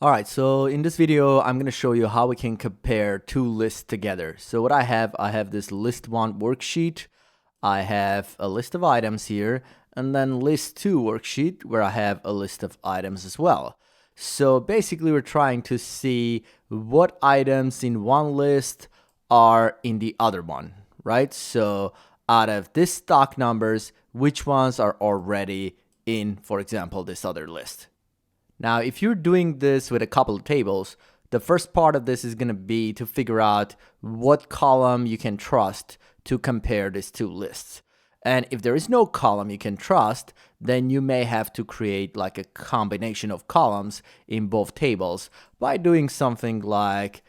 Alright, so in this video, I'm going to show you how we can compare two lists together. So what I have this list 1 worksheet, I have a list of items here, and then list 2 worksheet where I have a list of items as well. So basically we're trying to see what items in one list are in the other one, right? So out of this stock numbers, which ones are already in, for example, this other list. Now, if you're doing this with a couple of tables, the first part of this is going to be to figure out what column you can trust to compare these two lists. And if there is no column you can trust, then you may have to create like a combination of columns in both tables by doing something like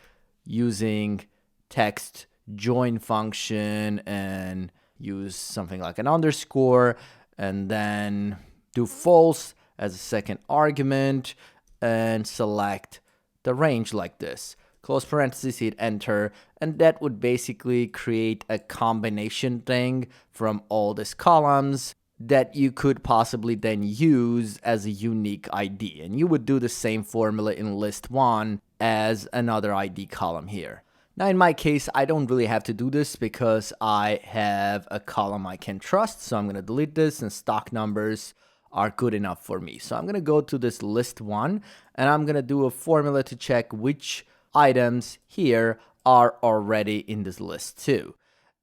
using text join function and use something like an underscore and then do false as a second argument and select the range like this. Close parentheses, hit enter, and that would basically create a combination thing from all these columns that you could possibly then use as a unique ID. And you would do the same formula in list 1 as another ID column here. Now in my case, I don't really have to do this because I have a column I can trust. So I'm going to delete this, and stock numbers are good enough for me. So I'm going to go to this list 1 and I'm going to do a formula to check which items here are already in this list 2.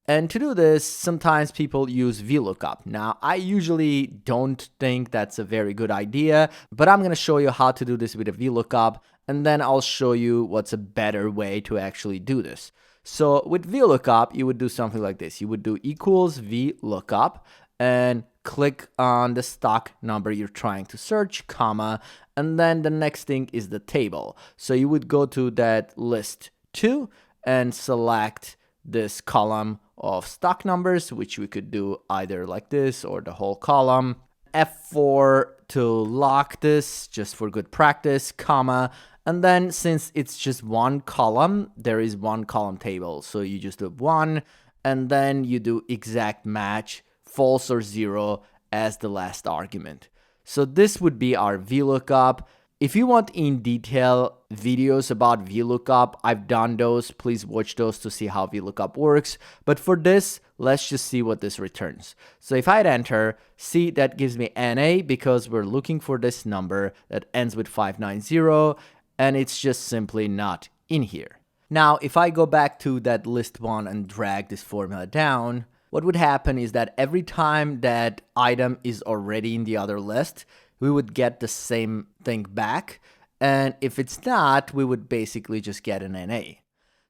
And to do this, sometimes people use VLOOKUP. Now, I usually don't think that's a very good idea, but I'm going to show you how to do this with a VLOOKUP, and then I'll show you what's a better way to actually do this. So with VLOOKUP, you would do something like this. You would do equals VLOOKUP and click on the stock number you're trying to search, comma, and then the next thing is the table. So you would go to that list 2 and select this column of stock numbers, which we could do either like this or the whole column. F4 to lock this, just for good practice, comma, and then since it's just one column, there is one column table. So you just do 1, and then you do exact match, false or 0 as the last argument. So this would be our VLOOKUP. If you want in detail videos about VLOOKUP, I've done those. Please watch those to see how VLOOKUP works. But for this, let's just see what this returns. So if I hit enter, see that gives me NA because we're looking for this number that ends with 590, and it's just simply not in here. Now, if I go back to that list 1 and drag this formula down, what would happen is that every time that item is already in the other list, we would get the same thing back. And if it's not, we would basically just get an NA.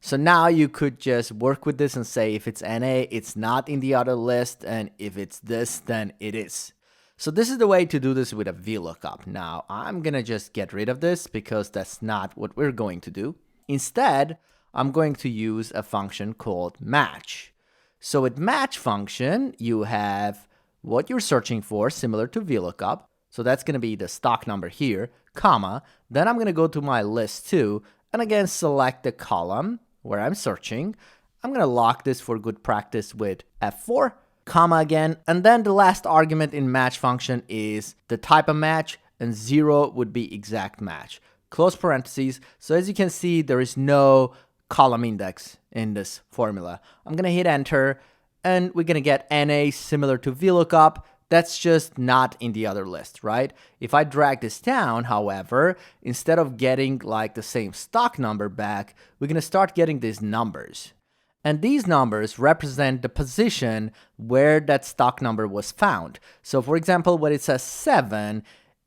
So now you could just work with this and say if it's NA, it's not in the other list. And if it's this, then it is. So this is the way to do this with a VLOOKUP. Now, I'm going to just get rid of this because that's not what we're going to do. Instead, I'm going to use a function called match. So with match function, you have what you're searching for, similar to VLOOKUP. So that's going to be the stock number here, comma. Then I'm going to go to my list 2, and again, select the column where I'm searching. I'm going to lock this for good practice with F4, comma again. And then the last argument in match function is the type of match, and 0 would be exact match. Close parentheses. So as you can see, there is no column index in this formula. I'm going to hit enter, and we're going to get NA similar to VLOOKUP. That's just not in the other list, right? If I drag this down, however, instead of getting like the same stock number back, we're going to start getting these numbers. And these numbers represent the position where that stock number was found. So for example, when it says 7,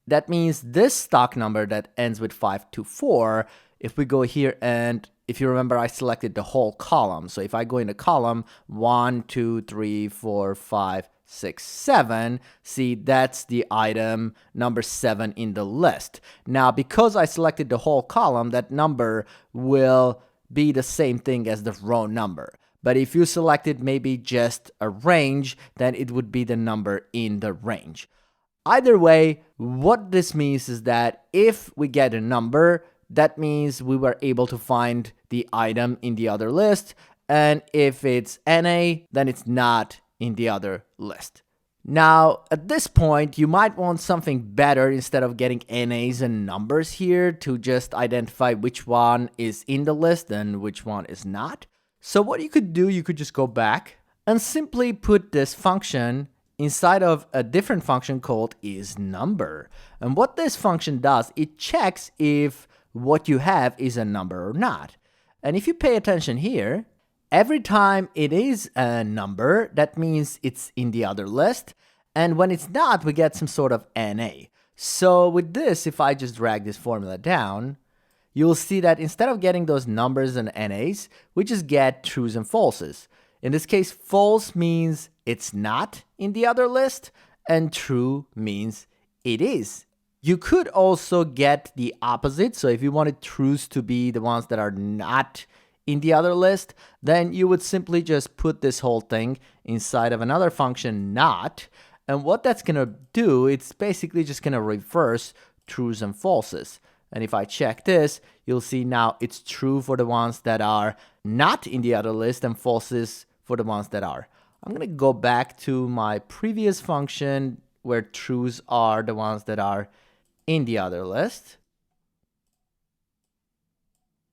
that means this stock number that ends with 524, if we go here and if you remember, I selected the whole column. So if I go in the column 1, 2, 3, 4, 5, 6, 7, see that's the item number 7 in the list. Now, because I selected the whole column, that number will be the same thing as the row number. But if you selected maybe just a range, then it would be the number in the range. Either way, what this means is that if we get a number, that means we were able to find the item in the other list. And if it's NA, then it's not in the other list. Now, at this point, you might want something better instead of getting NAs and numbers here to just identify which one is in the list and which one is not. So what you could do, you could just go back and simply put this function inside of a different function called isNumber. And what this function does, it checks if what you have is a number or not. And if you pay attention here, every time it is a number, that means it's in the other list. And when it's not, we get some sort of NA. So with this, if I just drag this formula down, you'll see that instead of getting those numbers and NAs, we just get trues and falses. In this case, false means it's not in the other list, and true means it is. You could also get the opposite. So if you wanted trues to be the ones that are not in the other list, then you would simply just put this whole thing inside of another function, not. And what that's going to do, it's basically just going to reverse trues and falses. And if I check this, you'll see now it's true for the ones that are not in the other list and falses for the ones that are. I'm going to go back to my previous function where trues are the ones that are in the other list.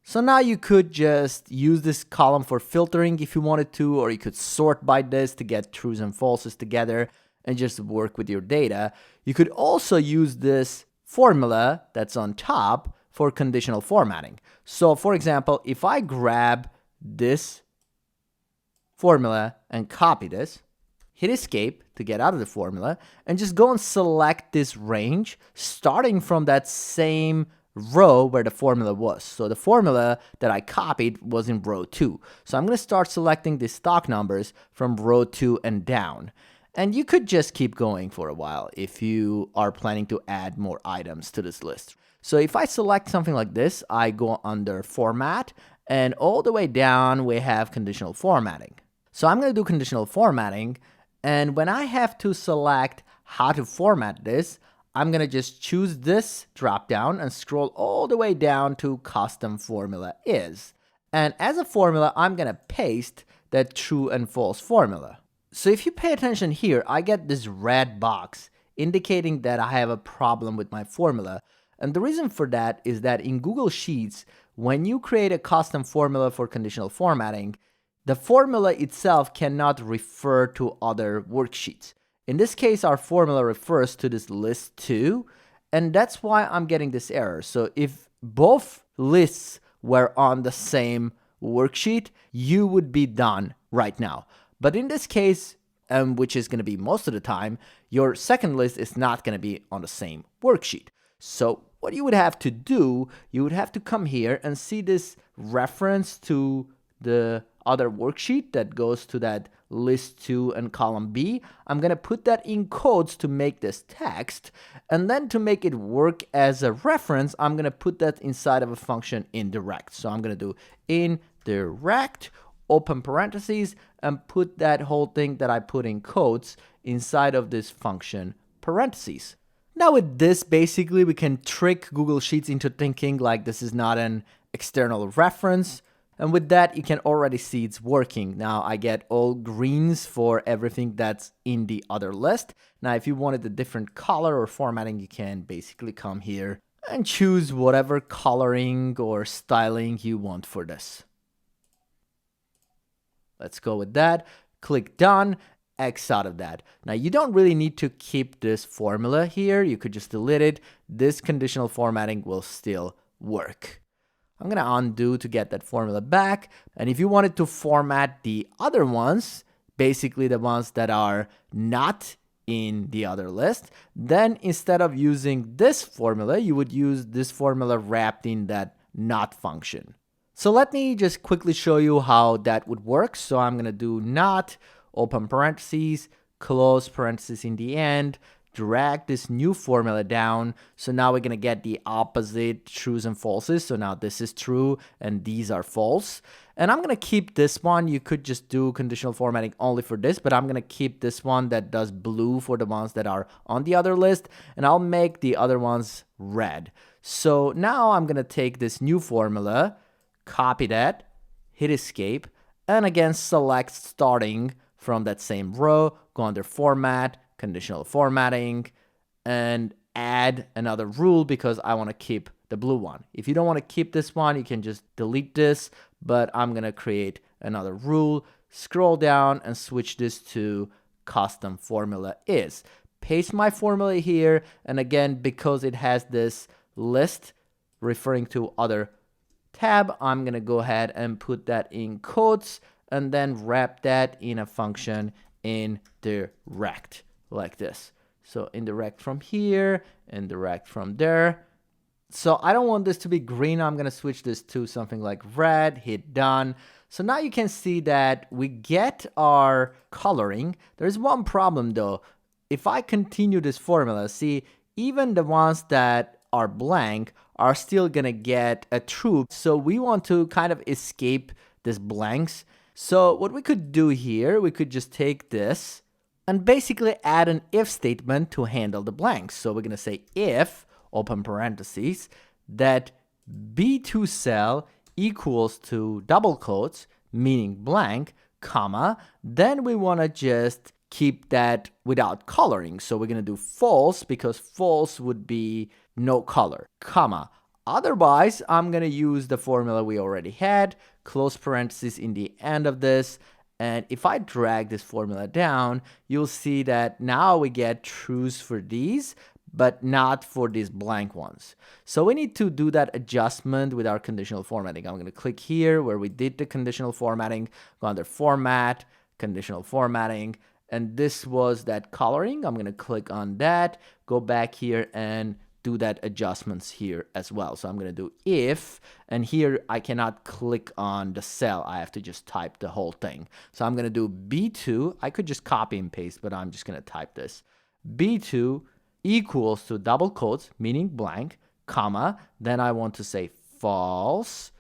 So now you could just use this column for filtering if you wanted to, or you could sort by this to get trues and falses together and just work with your data. You could also use this formula that's on top for conditional formatting. So for example, if I grab this formula and copy this, hit escape to get out of the formula, and just go and select this range starting from that same row where the formula was. So the formula that I copied was in row 2. So I'm going to start selecting the stock numbers from row 2 and down. And you could just keep going for a while if you are planning to add more items to this list. So if I select something like this, I go under Format, and all the way down we have Conditional Formatting. So I'm going to do Conditional Formatting, and when I have to select how to format this, I'm going to just choose this drop down and scroll all the way down to Custom Formula Is. And as a formula, I'm going to paste that true and false formula. So if you pay attention here, I get this red box indicating that I have a problem with my formula. And the reason for that is that in Google Sheets, when you create a custom formula for conditional formatting, the formula itself cannot refer to other worksheets. In this case, our formula refers to this list 2, and that's why I'm getting this error. So if both lists were on the same worksheet, you would be done right now. But in this case, which is going to be most of the time, your second list is not going to be on the same worksheet. So what you would have to do, you would have to come here and see this reference to the other worksheet that goes to that list 2 and column B. I'm going to put that in quotes to make this text. And then to make it work as a reference, I'm going to put that inside of a function indirect. So I'm going to do indirect, open parentheses, and put that whole thing that I put in quotes inside of this function parentheses. Now with this, basically we can trick Google Sheets into thinking like this is not an external reference. And with that, you can already see it's working. Now I get all greens for everything that's in the other list. Now if you wanted a different color or formatting, you can basically come here and choose whatever coloring or styling you want for this. Let's go with that. Click done. X out of that. Now you don't really need to keep this formula here. You could just delete it. This conditional formatting will still work. I'm going to undo to get that formula back. And if you wanted to format the other ones, basically the ones that are not in the other list, then instead of using this formula, you would use this formula wrapped in that not function. So let me just quickly show you how that would work. So I'm going to do not, open parentheses, close parentheses in the end, drag this new formula down. So now we're going to get the opposite trues and falses. So now this is true and these are false. And I'm going to keep this one. You could just do conditional formatting only for this, but I'm going to keep this one that does blue for the ones that are on the other list. And I'll make the other ones red. So now I'm going to take this new formula, copy that, hit escape, and again select starting from that same row, go under format, conditional formatting, and add another rule because I want to keep the blue one. If you don't want to keep this one, you can just delete this, but I'm going to create another rule. Scroll down and switch this to custom formula is. Paste my formula here, and again, because it has this list referring to other tab, I'm going to go ahead and put that in quotes and then wrap that in a function indirect like this. So indirect from here, indirect from there. So I don't want this to be green. I'm going to switch this to something like red, hit done. So now you can see that we get our coloring. There's one problem though. If I continue this formula, see, even the ones that are blank are still going to get a true. So we want to kind of escape this blanks. So what we could do here, we could just take this and basically add an if statement to handle the blanks. So we're going to say if, open parentheses, that B2 cell equals to double quotes, meaning blank, comma, then we want to just keep that without coloring. So we're going to do false because false would be no color, comma. Otherwise, I'm going to use the formula we already had, close parentheses in the end of this. And if I drag this formula down, you'll see that now we get trues for these, but not for these blank ones. So we need to do that adjustment with our conditional formatting. I'm going to click here where we did the conditional formatting, go under format, conditional formatting, and this was that coloring. I'm going to click on that, go back here and do that adjustments here as well. So I'm going to do if, and here I cannot click on the cell. I have to just type the whole thing. So I'm going to do B2. I could just copy and paste, but I'm just going to type this. B2 equals to double quotes, meaning blank, comma. Then I want to say false,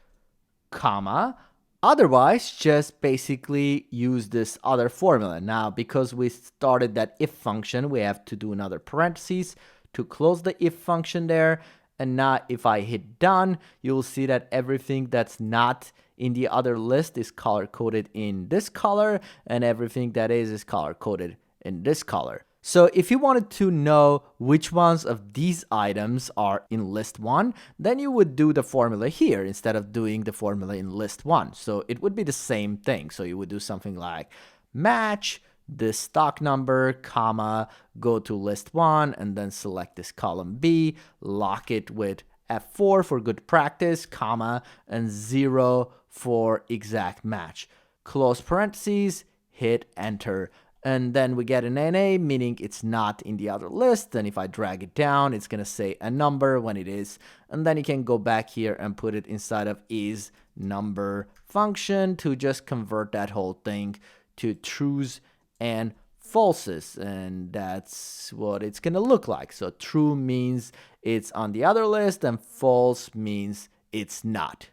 comma. Otherwise, just basically use this other formula. Now, because we started that if function, we have to do another parentheses to close the if function there. And now if I hit done, you'll see that everything that's not in the other list is color coded in this color, and everything that is color coded in this color. So if you wanted to know which ones of these items are in list 1, then you would do the formula here instead of doing the formula in list 1. So it would be the same thing. So you would do something like match this stock number, comma, go to list 1 and then select this column B, lock it with F4 for good practice, comma, and 0 for exact match. Close parentheses, hit enter. And then we get an NA, meaning it's not in the other list. And if I drag it down, it's going to say a number when it is. And then you can go back here and put it inside of is number function to just convert that whole thing to trues and falses. And that's what it's going to look like. So true means it's on the other list and false means it's not.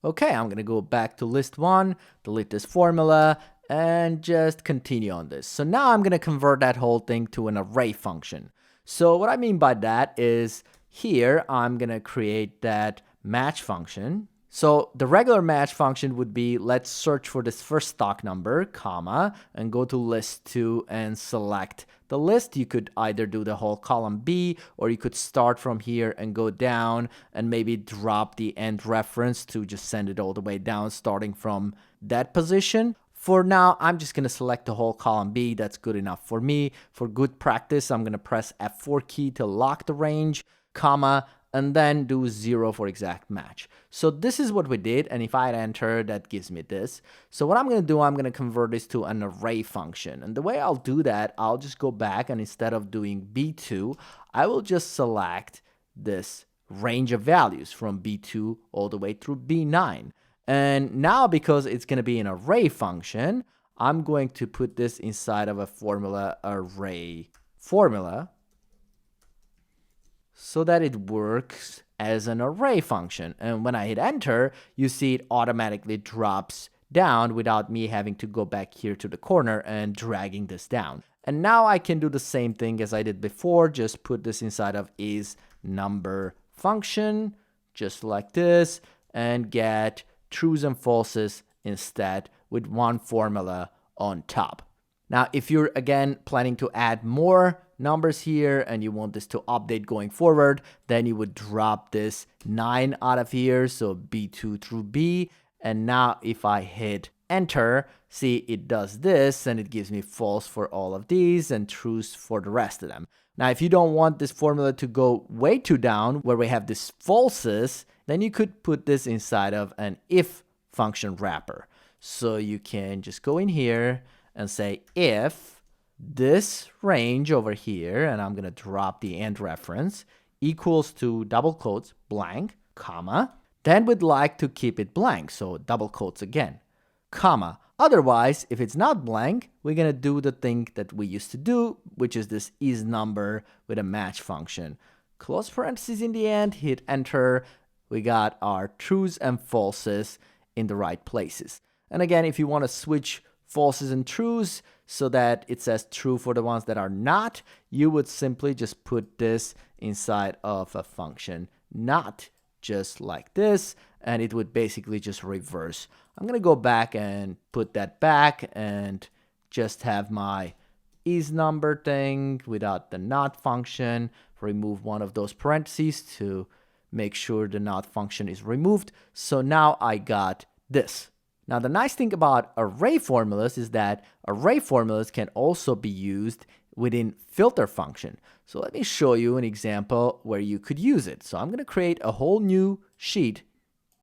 Okay, I'm going to go back to list 1, delete this formula, and just continue on this. So now I'm going to convert that whole thing to an array function. So what I mean by that is here I'm going to create that match function. So the regular match function would be, let's search for this first stock number, comma, and go to list 2 and select the list. You could either do the whole column B, or you could start from here and go down and maybe drop the end reference to just send it all the way down, starting from that position. For now, I'm just going to select the whole column B. That's good enough for me. For good practice, I'm going to press F4 key to lock the range, comma, and then do 0 for exact match. So this is what we did, and if I hit enter, that gives me this. So what I'm going to do, I'm going to convert this to an array function. And the way I'll do that, I'll just go back, and instead of doing B2, I will just select this range of values from B2 all the way through B9. And now, because it's going to be an array function, I'm going to put this inside of a formula array formula so that it works as an array function. And when I hit enter, you see it automatically drops down without me having to go back here to the corner and dragging this down. And now I can do the same thing as I did before, just put this inside of is number function, just like this, and get trues and falses instead with one formula on top. Now, if you're again planning to add more numbers here and you want this to update going forward, then you would drop this 9 out of here, so B2 through B. And now if I hit enter, see, it does this and it gives me false for all of these and trues for the rest of them. Now, if you don't want this formula to go way too down where we have these falses, then you could put this inside of an if function wrapper. So you can just go in here and say if this range over here, and I'm going to drop the end reference, equals to double quotes blank, comma, then we'd like to keep it blank, so double quotes again, comma. Otherwise, if it's not blank, we're going to do the thing that we used to do, which is this isNumber with a match function. Close parentheses in the end, hit enter. We got our trues and falses in the right places. And again, if you want to switch falses and trues so that it says true for the ones that are not, you would simply just put this inside of a function not, just like this, and it would basically just reverse. I'm going to go back and put that back and just have my isNumber thing without the not function. Remove one of those parentheses to make sure the not function is removed. So now I got this. Now, the nice thing about array formulas is that array formulas can also be used within filter function. So let me show you an example where you could use it. So I'm going to create a whole new sheet